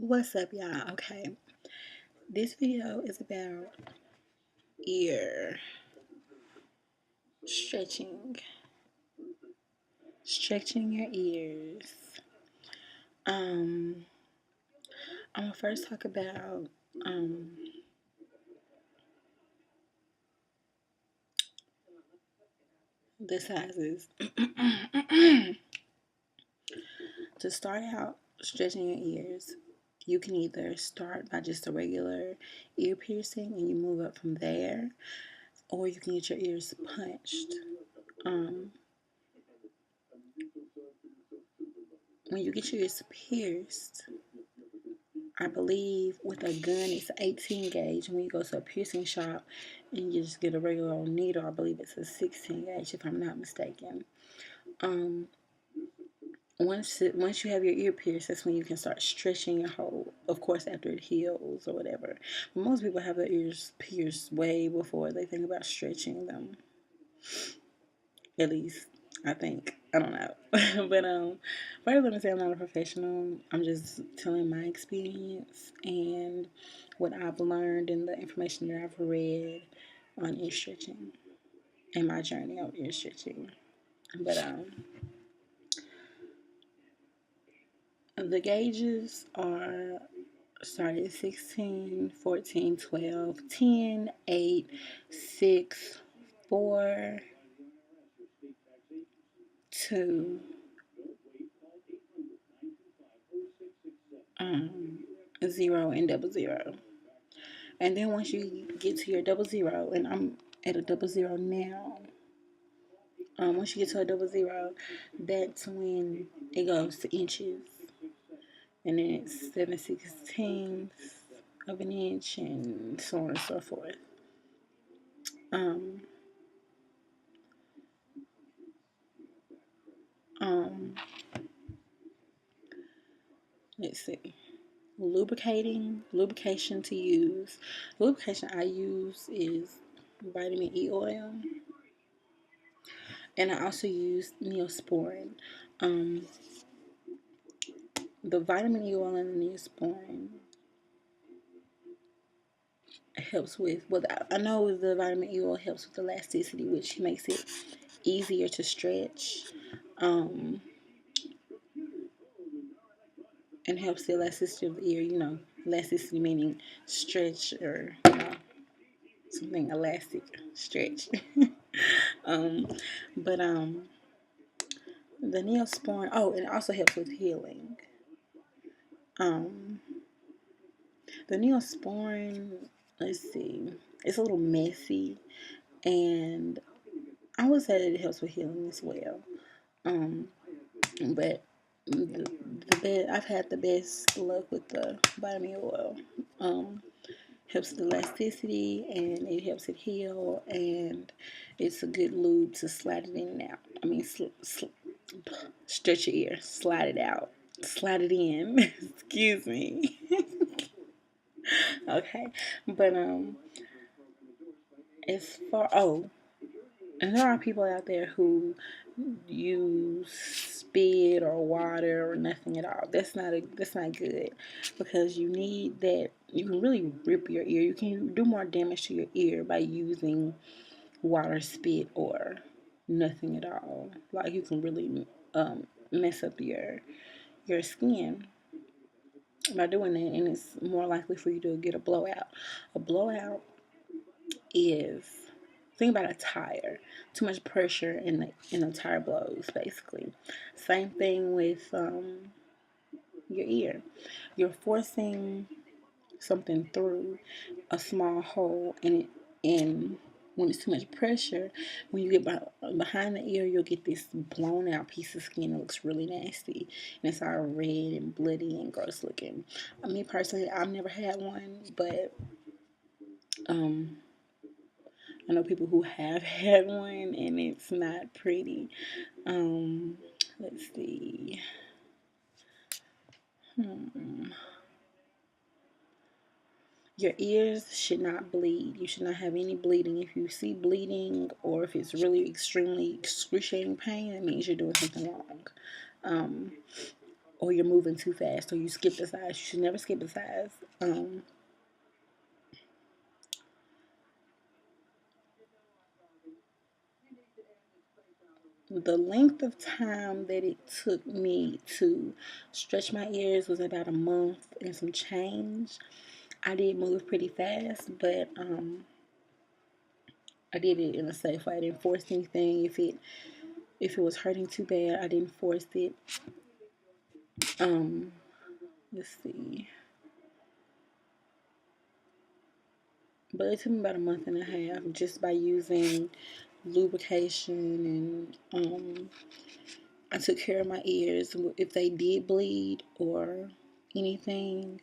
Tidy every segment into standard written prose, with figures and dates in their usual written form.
What's up, y'all? Okay, this video is about ear stretching, stretching your ears. Um, I'm gonna first talk about um the sizes. To start out stretching your ears, you can either start by just a regular ear piercing and you move up from there, or you can get your ears punched. Um, when you get your ears pierced, I believe with a gun it's 18 gauge. When you go to a piercing shop and you just get a regular old needle, I believe it's a 16 gauge if I'm not mistaken. Um, once you have your ear pierced, that's when you can start stretching your hole. Of course, after it heals or whatever. But most people have their ears pierced way before they think about stretching them. At least I think. I don't know. But first let me say I'm not a professional. I'm just telling my experience and what I've learned and the information that I've read on ear stretching and my journey on ear stretching. But the gauges are started at 16, 14, 12, 10, 8, 6, 4, 2, um, 0, and double zero. And then once you get to your double zero, and I'm at a double zero now, once you get to a double zero, that's when it goes to inches. And then it's 7/16 of an inch and so on and so forth. Um, um, let's see. Lubrication to use. The lubrication I use is vitamin E oil, and I also use Neosporin. Um, the vitamin E oil and the Neosporin helps with, well, I know the vitamin E oil helps with elasticity, which makes it easier to stretch, um, and helps the elasticity of the ear. Elasticity meaning stretch, or something elastic, stretch. um, but the Neosporin. Oh, and it also helps with healing. Um, the Neosporin. Let's see. It's a little messy, and I would say that it helps with healing as well. Um, but I've had the best luck with the vitamin oil. Helps with elasticity, and it helps it heal, and it's a good lube to slide it in and out. I mean, stretch your ear, slide it out, slide it in. Excuse me. Okay, but as far and there are people out there who use spit or water or nothing at all. That's not good, because you need that. You can really rip your ear. You can do more damage to your ear by using water, spit, or nothing at all. Like, you can really mess up your skin by doing that, and it's more likely for you to get a blowout. A blowout is, think about a tire. Too much pressure in the tire blows, basically. Same thing with your ear. You're forcing something through a small hole, and when it's too much pressure, when you get behind the ear, you'll get this blown out piece of skin that looks really nasty, and it's all red and bloody and gross looking. Me personally, I've never had one, but um, I know people who have had one, and it's not pretty. Let's see. Your ears should not bleed. You should not have any bleeding. If you see bleeding, or if it's really extremely excruciating pain, that means you're doing something wrong. or you're moving too fast, or you skip the size. You should never skip a size. The length of time that it took me to stretch my ears was about a month and some change. I did move pretty fast, but I did it in a safe way. I didn't force anything. If it was hurting too bad, I didn't force it. Um, let's see. But it took me about a month and a half just by using lubrication, and I took care of my ears. If they did bleed or anything,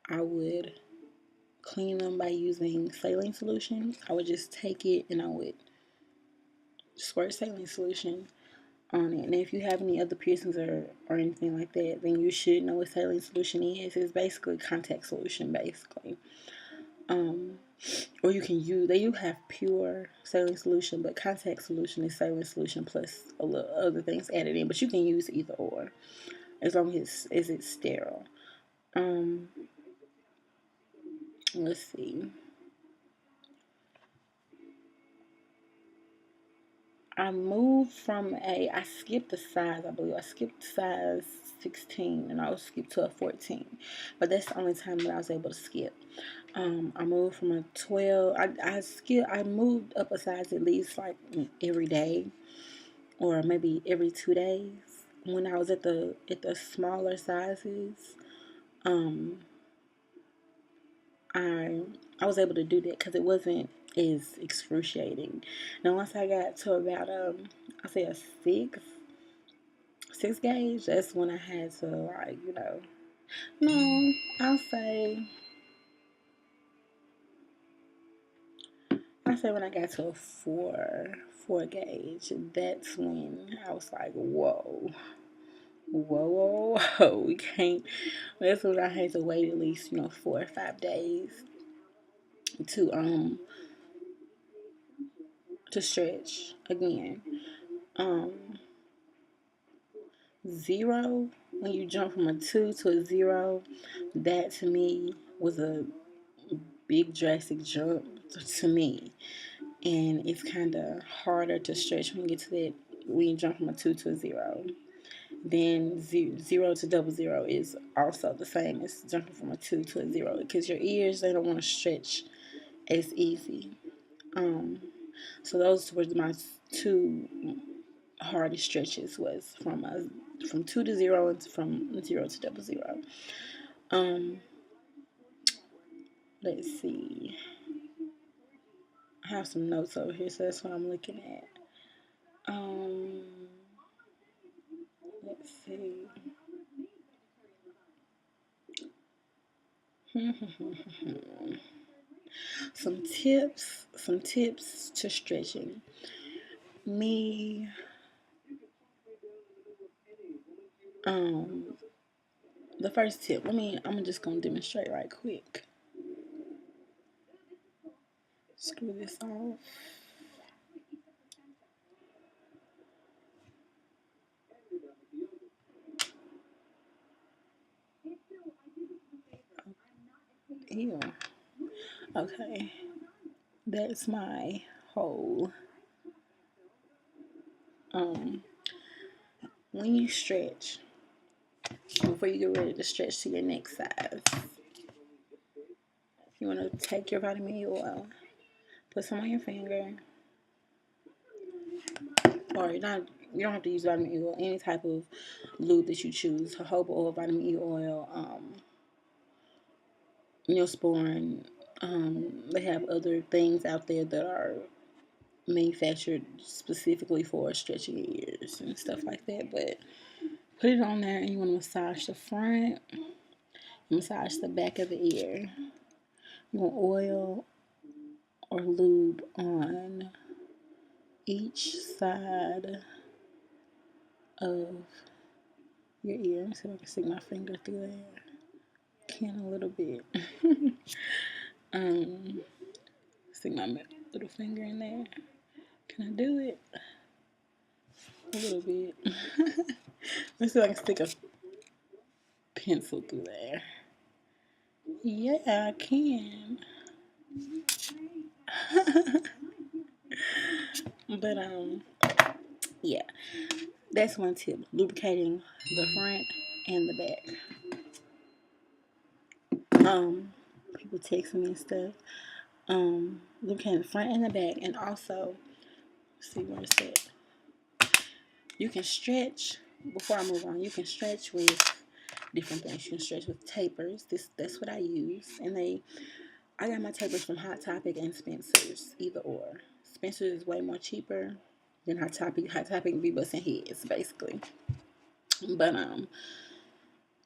I would clean them by using saline solution. I would just take it and I would squirt saline solution on it. And if you have any other piercings or anything like that, then you should know what saline solution is. It's basically contact solution, basically. Or you can use, they do have pure saline solution, but contact solution is saline solution plus a little other things added in. But you can use either or, as long as it's sterile. Let's see. I skipped the size, I believe. I skipped size 16 and I was skipped to a 14. But that's the only time that I was able to skip. I moved from a 12. I moved up a size at least like every day or maybe every 2 days. When I was at the smaller sizes, um, I I was able to do that because it wasn't as excruciating. Now once I got to about I say a six gauge, that's when I had to, like, no, I'll say when I got to a four gauge, that's when I was like, whoa. Whoa, whoa, whoa, we can't. That's when I had to wait at least 4 or 5 days to to stretch again. Um, Zero, when you jump from a 2 to a 0, that to me was a big drastic jump to me. And it's kind of harder to stretch when you get to that, when you jump from a 2 to a 0. Then 0 to double 0 is also the same as jumping from a 2 to a 0, because your ears, they don't want to stretch as easy. So those were my two hardest stretches, was from 2 to 0 and from 0 to double 0. Um, let's see. I have some notes over here, so that's what I'm looking at. Let's see. Some tips to stretching. Me, um, the first tip. I'm just gonna demonstrate right quick. Screw this off. Ew. Okay. That's my whole. Um, when you stretch, before you get ready to stretch to your next size, you want to take your vitamin E oil, put some on your finger, or you don't have to use vitamin E oil, any type of lube that you choose, jojoba oil, vitamin E oil, Neosporin. They have other things out there that are manufactured specifically for stretching your ears and stuff like that. But put it on there, and you want to massage the front, massage the back of the ear. You want oil or lube on each side of your ear. So I can stick my finger through there. Can a little bit. Stick my little finger in there. Can I do it? A little bit. Let's see if I can stick pencil through there. Yeah, I can. But yeah, that's one tip: lubricating the front and the back. People texting me and stuff. Lubricating the front and the back, and also, see where it's at. You can stretch. Before I move on, you can stretch with different things. You can stretch with tapers. That's what I use, and I got my tapers from Hot Topic and Spencer's, either or. Spencer's is way more cheaper than Hot Topic. Hot Topic be busting heads basically. But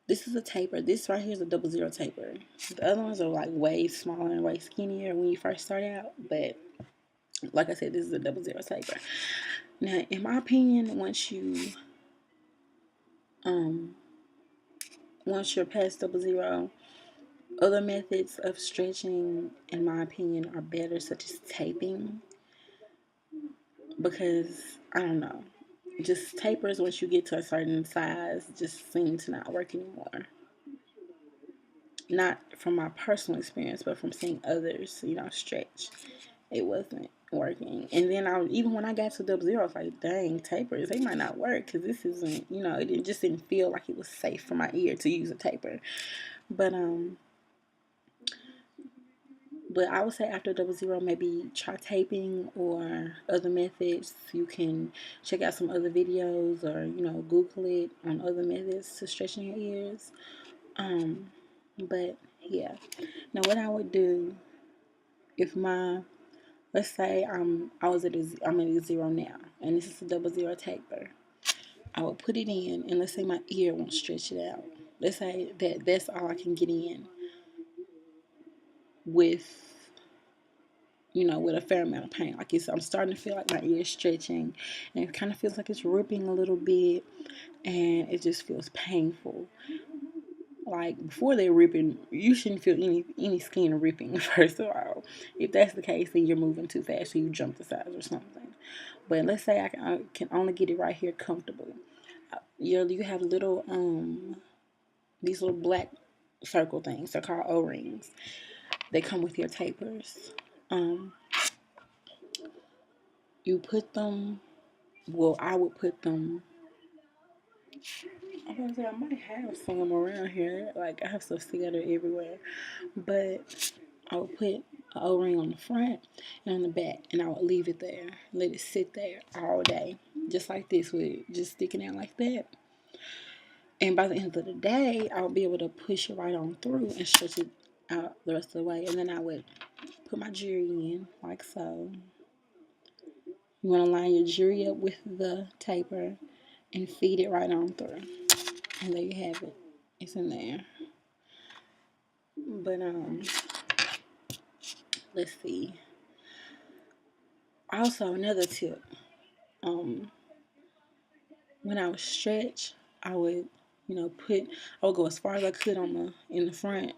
this is a taper. This right here is a 00 taper. The other ones are like way smaller and way skinnier when you first start out. But like I said, this is a 00 taper. Now, in my opinion, once you're past 00, other methods of stretching, in my opinion, are better, such as taping. Because I don't know, just tapers once you get to a certain size just seem to not work anymore. Not from my personal experience, but from seeing others, stretch. It wasn't working. And then even when I got to 00, I was like, dang, tapers, they might not work because this isn't, it just didn't feel like it was safe for my ear to use a taper. But I would say after 00, maybe try taping or other methods. You can check out some other videos or, Google it on other methods to stretching your ears. But yeah. Now what I would do if let's say I'm at a 0 now and this is a 00 taper. I would put it in and let's say my ear won't stretch it out. Let's say that's all I can get in with with a fair amount of pain. Like I'm starting to feel like my ear is stretching, and it kind of feels like it's ripping a little bit, and it just feels painful. Like before they're ripping, you shouldn't feel any skin ripping. First of all, if that's the case, then you're moving too fast, so you jump the size or something. But let's say I can only get it right here comfortable. You have little these little black circle things. They're called O-rings. They come with your tapers. You put them. Well, I would put them. I was gonna say I might have some around here. Like I have stuff scattered everywhere, but I would put an O-ring on the front and on the back, and I would leave it there, let it sit there all day, just like this, with it just sticking out like that. And by the end of the day, I would be able to push it right on through and stretch it out the rest of the way, and then I would put my jewelry in like so. You want to line your jewelry up with the taper and feed it right on through. And there you have it. It's in there. But let's see. Also another tip. When I would stretch, I would, I would go as far as I could in the front,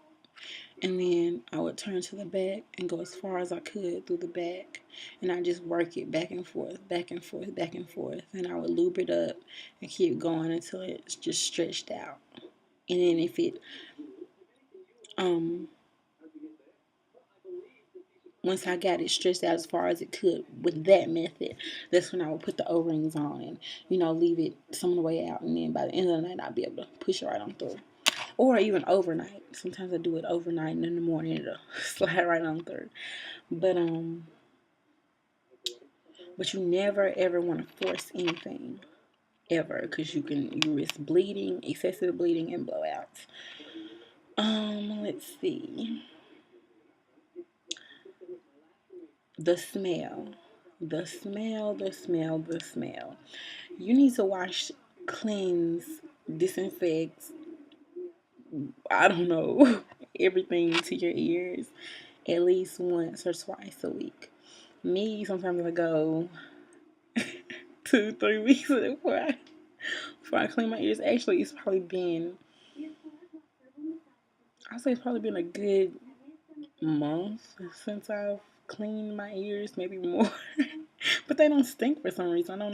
and then I would turn to the back and go as far as I could through the back, and I just work it back and forth, back and forth, back and forth, and I would lube it up and keep going until it's just stretched out. And then if it once I got it stretched out as far as it could with that method, that's when I would put the O-rings on and, leave it some of the way out. And then by the end of the night, I'll be able to push it right on through. Or even overnight. Sometimes I do it overnight and in the morning it'll slide right on through. But you never ever want to force anything. Ever. Because you risk bleeding, excessive bleeding, and blowouts. Let's see. The smell. The smell. You need to wash, cleanse, disinfect, I don't know, everything to your ears at least once or twice a week. Me, sometimes I go 2-3 weeks before I clean my ears. Actually, I'd say it's probably been a good month since I've cleaned my ears, maybe more. But they don't stink for some reason. I don't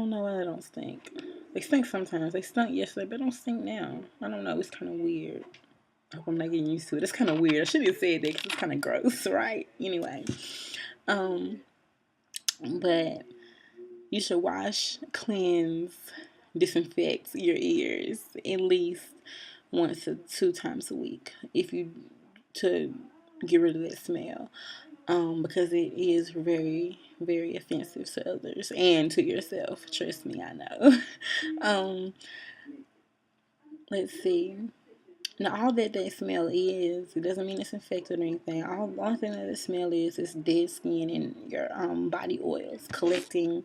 know why they don't stink. They stink sometimes. They stunk yesterday, but don't stink now. I don't know. It's kind of weird. I hope I'm not getting used to it. It's kind of weird. I shouldn't have said that because it's kind of gross, right? Anyway, um, but you should wash, cleanse, disinfect your ears at least once to 2 times a week if you to get rid of that smell. Because it is very, very offensive to others and to yourself. Trust me, I know. um, let's see. Now, all that smell is, it doesn't mean it's infected or anything. The only thing that the smell is dead skin and your body oils collecting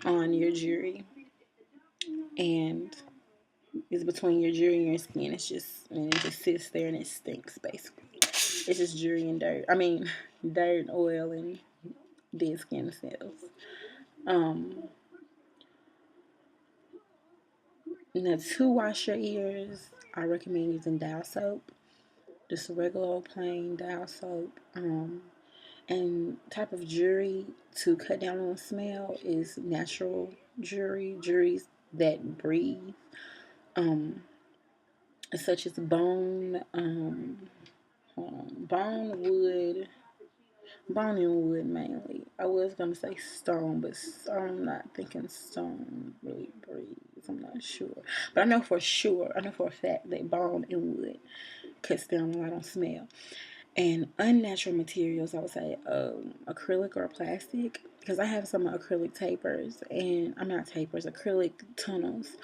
on your jewelry. And it's between your jewelry and your skin. And it just sits there and it stinks, basically. It's just jewelry and dirt. I mean, dirt, oil, and dead skin cells. Um, Now, to wash your ears, I recommend using dial soap. Just a regular old plain dial soap. And type of jewelry to cut down on the smell is natural jewelries that breathe, um, such as bone and wood mainly. I was gonna say stone, but I'm not thinking stone really breathes. I'm not sure, but I know for sure, I know for a fact that bone and wood cuts down a lot on smell. And unnatural materials, I would say acrylic or plastic, because I have some acrylic tapers, and I'm not tapers, acrylic tunnels,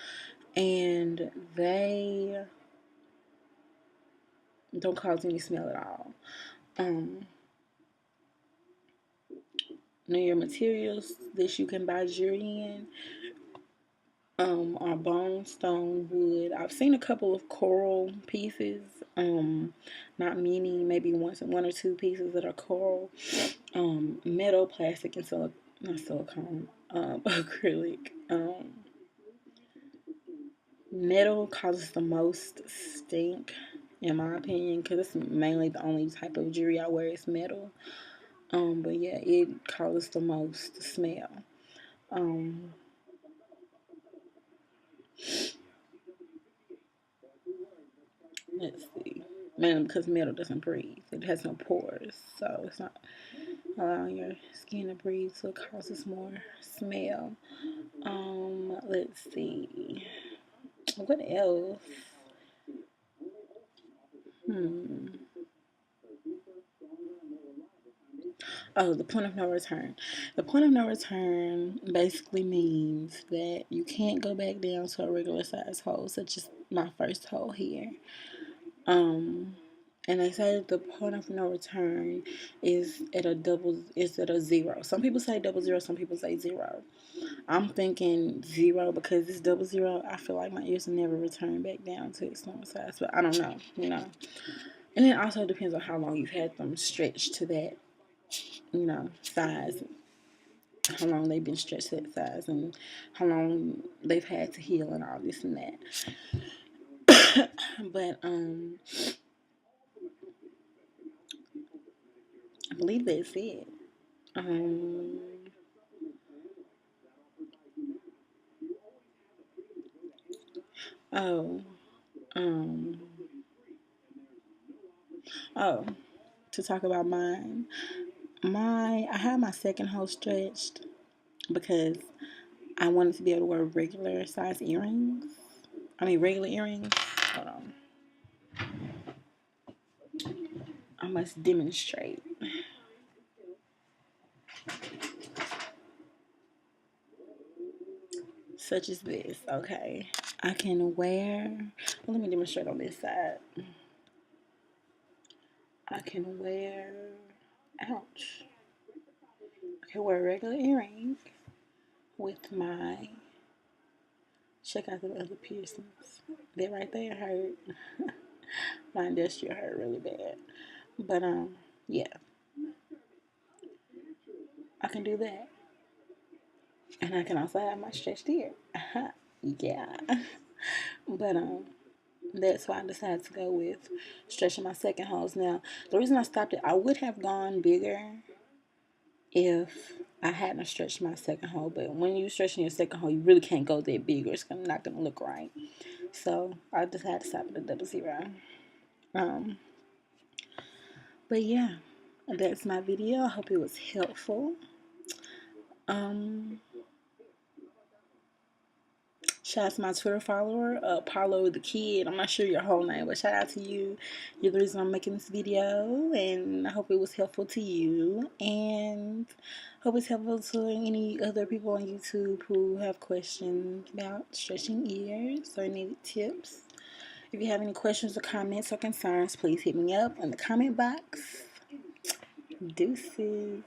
and they don't cause any smell at all. Um, Now your materials that you can buy jewelry in are bone, stone, wood. I've seen a couple of coral pieces. Not many, maybe one or two pieces that are coral. Metal, plastic, and not silicone, acrylic. Metal causes the most stink, in my opinion, because it's mainly the only type of jewelry I wear is metal. But yeah, it causes the most smell. Um, let's see. Mainly because metal doesn't breathe. It has no pores, so it's not allowing your skin to breathe, so it causes more smell. Let's see. What else? Hmm. Oh, the point of no return. The point of no return basically means that you can't go back down to a regular size hole, such as my first hole here. Um, and they say that the point of no return is at a zero. Some people say double zero, some people say zero. I'm thinking zero because this double zero, I feel like my ears will never return back down to its normal size, but I don't know. And it also depends on how long you've had them stretched to that, size, how long they've been stretched to that size, and how long they've had to heal and all this and that. But I believe that's it. Um, oh, um, oh, to talk about mine. I had my second hole stretched because I wanted to be able to wear regular size earrings. I mean, regular earrings. Hold on. I must demonstrate. Such as this. Okay. I can wear. Well, let me demonstrate on this side. I can wear. Ouch. I can wear regular earrings with my. Check out the other piercings. That right there hurt. My industrial hurt really bad. But yeah, I can do that. And I can also have my stretched ear. Yeah. But that's why I decided to go with stretching my second hose. Now, the reason I stopped it, I would have gone bigger, if I hadn't stretched my second hole. But when you're stretching your second hole, you really can't go that big or it's not going to look right. So I just had to stop at a 00. But yeah, that's my video. I hope it was helpful. Shout out to my Twitter follower, Paulo the Kid. I'm not sure your whole name, but shout out to you. You're the reason I'm making this video, and I hope it was helpful to you. And hope it's helpful to any other people on YouTube who have questions about stretching ears or need tips. If you have any questions or comments or concerns, please hit me up in the comment box. Deuces.